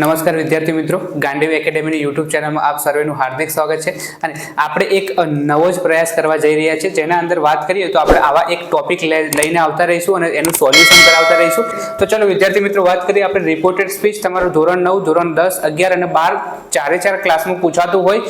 નમસ્કાર વિદ્યાર્થી મિત્રો, ગાંડીવી એકેડેમીની યુટ્યુબ ચેનલમાં આપ સર્વેનું હાર્દિક સ્વાગત છે. અને આપણે એક નવો જ પ્રયાસ કરવા જઈ રહ્યા છીએ, જેના અંદર વાત કરીએ તો આપણે આવા એક ટોપિક લઈને આવતા રહીશું અને એનું સોલ્યુશન કરાવતા રહીશું. તો ચલો વિદ્યાર્થી મિત્રો, વાત કરીએ આપણે રિપોર્ટેડ સ્પીચ. તમારું ધોરણ 9, ધોરણ 10, 11 અને 12 ચારે ક્લાસમાં પૂછાતું હોય.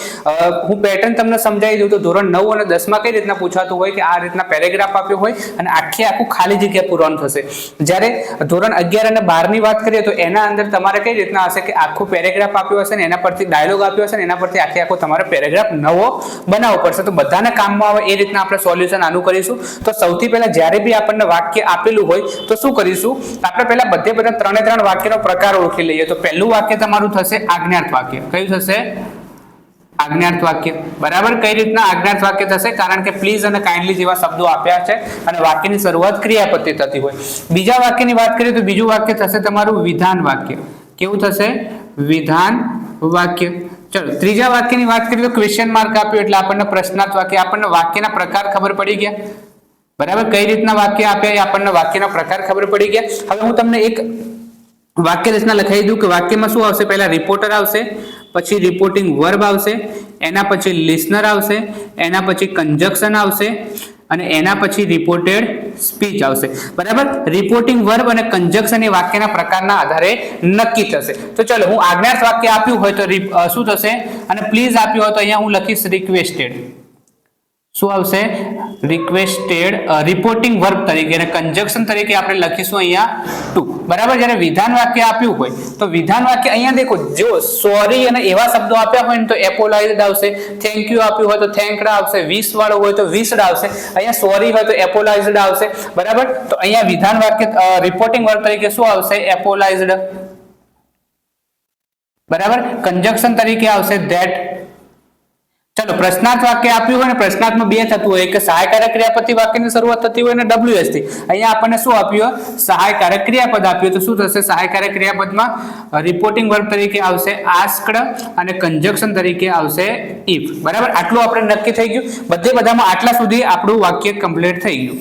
હું પેટર્ન તમને સમજાવી દઉં તો ધોરણ 9 અને 10 માં કઈ રીતના પૂછાતું હોય કે આ રીતના પેરેગ્રાફ આપ્યો હોય અને આખું ખાલી જગ્યા પૂરવાનું થશે. જ્યારે ધોરણ 11 અને 12 ની વાત કરીએ તો એના અંદર તમારે કઈ રીતના કે આખો પેરેગ્રાફ આપ્યો હશે ને એના પરથી ડાયલોગ આપ્યો હશે ને એના પરથી આખો તમારે પેરેગ્રાફ નવો બનાવવો પડશે. તો બધાને કામમાં આવે એ રીતના આપણે સોલ્યુશન આનું કરીશું. તો સૌથી પહેલા જ્યારે બી આપણને વાક્ય આપેલું હોય તો શું કરીશું, આપણે પહેલા બધા ત્રણે વાક્યનો પ્રકાર ઓળખી લઈએ. તો પહેલું વાક્ય તમારું થશે આજ્ઞાર્થ વાક્ય. કયું થશે? આજ્ઞાર્થ વાક્ય. બરાબર. કઈ રીતના આજ્ઞાર્થ વાક્ય થશે? કારણ કે પ્લીઝ અને કાઇન્ડલી જેવા શબ્દો આપ્યા છે અને વાક્યની શરૂઆત ક્રિયાપદથી થતી હોય. બીજા વાક્યની વાત કરીએ તો બીજું વાક્ય થશે તમારું વિધાન વાક્ય. કેવું થશે? વિધાન વાક્ય. ચલો ત્રીજા વાક્યની વાત કરીએ તો ક્વેશ્ચન માર્ક આપ્યો એટલે આપણને પ્રશ્નાર્થ વાક્ય. આપણને વાક્યના પ્રકાર ખબર પડી ગયા. બરાબર. કઈ રીતના વાક્ય આપ્યા એ આપણને વાક્યના પ્રકાર ખબર પડી ગયા. હવે હું તમને એક વાક્ય રચના લખાઈ દઉં કે વાક્યમાં શું આવશે. પહેલા રિપોર્ટર આવશે, પછી રિપોર્ટિંગ વર્બ આવશે, એના પછી લિસનર આવશે, એના પછી કંજક્શન આવશે અને એના પછી રિપોર્ટેડ સ્પીચ આવશે. બરાબર. રિપોર્ટિંગ વર્બ અને કંજક્શન એ વાક્યના પ્રકારના આધારે નક્કી થશે. તો ચલો હું આજ્ઞાર્થ વાક્ય આપ્યું હોય તો શું થશે, અને પ્લીઝ આપ્યું હોય તો અહીંયા હું લખીશ રિક્વેસ્ટેડ. શું આવશે? રિક્વેસ્ટેડ. રિપોર્ટિંગ વર્બ તરીકે અને કંજક્શન તરીકે આપણે લખીશું અહીંયા ટુ. બરાબર. જ્યારે વિધાન વાક્ય આપ્યું હોય તો વિધાન વાક્ય અહીંયા દેખો, જો સોરી અને એવા શબ્દો આપ્યા હોય ને તો એપોલાઇઝડ આવશે, થેન્ક યુ આપ્યું હોય તો થેન્કડ આવશે, વિશ વાળો હોય તો વિશ્ડ આવશે, અહીંયા સોરી હોય તો એપોલાઇઝડ આવશે. બરાબર. તો અહીંયા વિધાન વાક્ય રિપોર્ટિંગ વર્બ તરીકે શું આવશે? એપોલાઇઝડ. બરાબર. કંજક્શન તરીકે આવશે ધેટ. ચલો પ્રશ્નાર્થ વાક્ય આપ્યું હોય ને પ્રશ્નાર્થમાં બે થતું હોય, એક સહાયકારક ક્રિયાપદથી વાક્યની શરૂઆત થતી હોય ને WH થી. અહીંયા આપણને શું આપ્યું? સહાયકારક ક્રિયાપદ આપ્યું. તો શું થશે? સહાયકારક ક્રિયાપદમાં રિપોર્ટિંગ વર્બ તરીકે આવશે આસ્ક્ડ અને કંજક્શન તરીકે આવશે ઇફ. બરાબર. આટલું આપણે નક્કી થઈ ગયું. બધામાં આટલા સુધી આપણું વાક્ય કમ્પ્લીટ થઈ ગયું.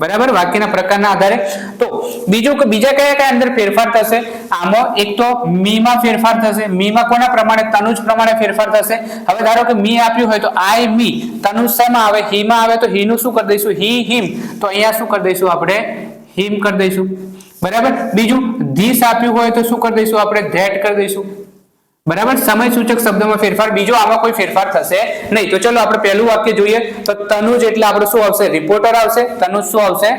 બરાબર. વાક્યના પ્રકારના આધારે. તો બીજું કે બીજા કયા અંદર ફેરફાર થશે? આમાં એક તો મી માં ફેરફાર થશે. મી માં કોના પ્રમાણે? તનુજ પ્રમાણે ફેરફાર થશે. હવે ધારો કે મી આપ્યું હોય તો આઈ મી. તનુજ શેમાં આવે? હી માં આવે તો હી નું શું કરી દઈશું? હી હિમ. તો અહીંયા શું કરી દઈશું આપણે? હિમ કરી દઈશું. બરાબર. બીજું ધીસ આપ્યું હોય તો શું કરી દઈશું આપણે? ધેટ કરી દઈશું. બરાબર. સમય સૂચક શબ્દમાં ફેરફાર. બીજો આમાં કોઈ ફેરફાર થશે નહીં. તો ચલો આપણે પહેલું વાક્ય જોઈએ. તો તનુજ એટલે આપણે શું આવશે? રિપોર્ટર આવશે. તનુજ શું આવશે?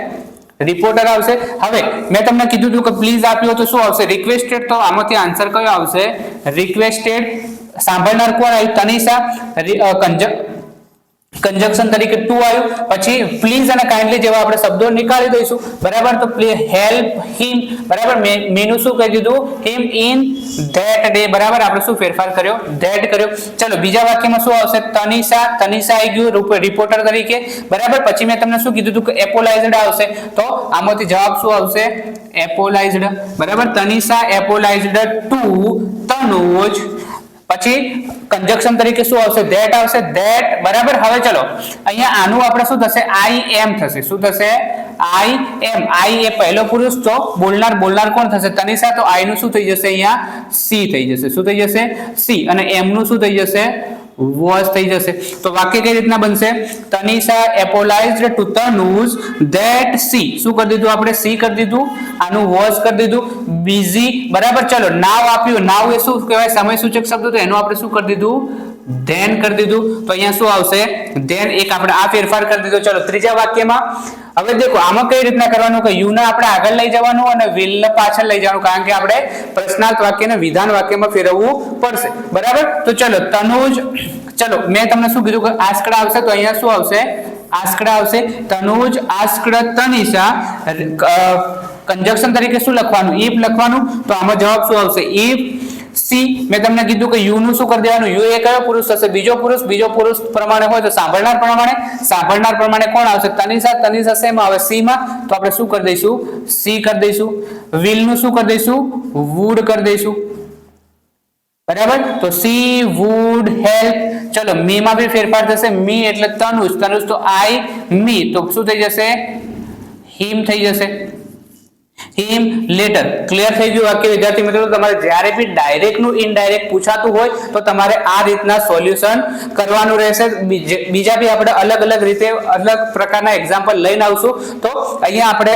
રિપોર્ટર આવશે. હવે મેં તમને કીધું હતું કે પ્લીઝ આપ્યું તો શું આવશે? રિક્વેસ્ટેડ. તો આમાંથી આન્સર કયો આવશે? રિક્વેસ્ટેડ. સાંભળનાર કોણ આવ્યું? તનિષા. કંજક્શન તરીકે ટુ આવ્યું. પછી પ્લીઝ અને કાઇન્ડલી જેવા આપણે શબ્દો નીકાળી દઈશું. બરાબર. તો હેલ્પ હિમ. બરાબર. મેનું શું કહી દીધું? Him in that day. બરાબર. આપણે શું ફેરફાર કર્યો? ધેટ કર્યો. ચલો બીજા વાક્યમાં શું આવશે? તનિષા. તનિષા આવી ગયું રિપોર્ટર તરીકે. બરાબર. પછી મેં તમને શું કીધું હતું કે એપોલાઇઝડ આવશે. તો આમાંથી જવાબ શું આવશે? એપોલાઇઝડ. બરાબર. Tanisha apologised to Tanuj. પછી કંજક્શન તરીકે શું આવશે? ધેટ આવશે. ધેટ. બરાબર. હવે ચલો અહીંયા આનું આપણે શું થશે? આઈ એમ થશે. શું થશે? આઈ એમ. આઈ એ પહેલો પુરુષ. તો બોલનાર કોણ થશે? તનિષા. તો આઈ નું શું થઈ જશે? અહીંયા સી થઈ જશે. શું થઈ જશે? સી. અને એમ નું શું થઈ જશે? વોઝ થઈ જશે. તો વાક્ય કઈ રીતના બનશે? Tanisha apologised to Tanuj that she. શું કરી દીધું આપણે? સી કરી દીધું. આનું વોઝ કરી દીધું. બિઝી. બરાબર. ચલો નાવ આપ્યું. નાવ એ શું કહેવાય? સમય સૂચક શબ્દ. તો એનું આપણે શું કરી દીધું? ધેન કરી દીધું. તો અહીંયા શું આવશે? ધેન. એક આપણે આ ફેરફાર કરી દીધો. ચલો ત્રીજા વાક્યમાં હવે દેખો આમાં કઈ રીતના કરવાનું કે યુ ના આપણે આગળ લઈ જવાનું અને વિલ ને પાછળ લઈ જવાનું, કારણ કે આપણે પ્રશ્નાર્થ વાક્યને વિધાન વાક્યમાં ફેરવવું પડશે. બરાબર. તો ચલો તનુજ. ચલો મેં તમને શું કીધું કે આસ્કડ આવશે. તો અહીંયા શું આવશે? આસ્કડ આવશે. તનુજ આસ્કડ તનિષા. કંજક્શન તરીકે શું લખવાનું? ઇફ લખવાનું. તો આમાં જવાબ શું આવશે? If she. મેં તમને કીધું કે યુ નું શું કરી દેવાનું? યુ એ કયો પુરુષ થશે? બીજો પુરુષ પ્રમાણે હોય તો સાંભળનાર પ્રમાણે કોણ આવશે? તનિષા. તનિષા શેમાં આવે? સી માં. તો આપણે શું કરી દઈશું? સી કરી દઈશું. વિલ નું શું કરી દઈશું? વુડ કરી દઈશું. બરાબર. તો સી વુડ હેલ્પ. ચલો મી માં બી ફેરફાર થશે. મી એટલે તનુજ. તનુજ તો આઈ મી. તો શું થઈ જશે? હિમ થઈ જશે. હિમ લેટર. ક્લિયર થઈ ગયું વાક્ય વિદ્યાર્થી મિત્રો? તમારે જ્યારે બી ડાયરેક્ટ નું ઇનડાયરેક્ટ પૂછાતું હોય તો તમારે આ રીતના સોલ્યુશન કરવાનું રહેશે. બીજા બી આપણે અલગ અલગ રીતે અલગ પ્રકારના એક્ઝામ્પલ લઈને આવશું. તો અહીંયા આપણે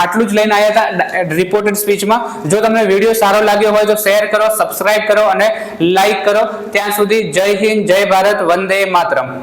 આટલું જ લઈને આવ્યા હતા રિપોર્ટેડ સ્પીચમાં. જો તમને વિડીયો સારો લાગ્યો હોય તો શેર કરો, સબસ્ક્રાઇબ કરો અને લાઈક કરો. ત્યાં સુધી જય હિન્દ, જય ભારત, વંદે માતરમ.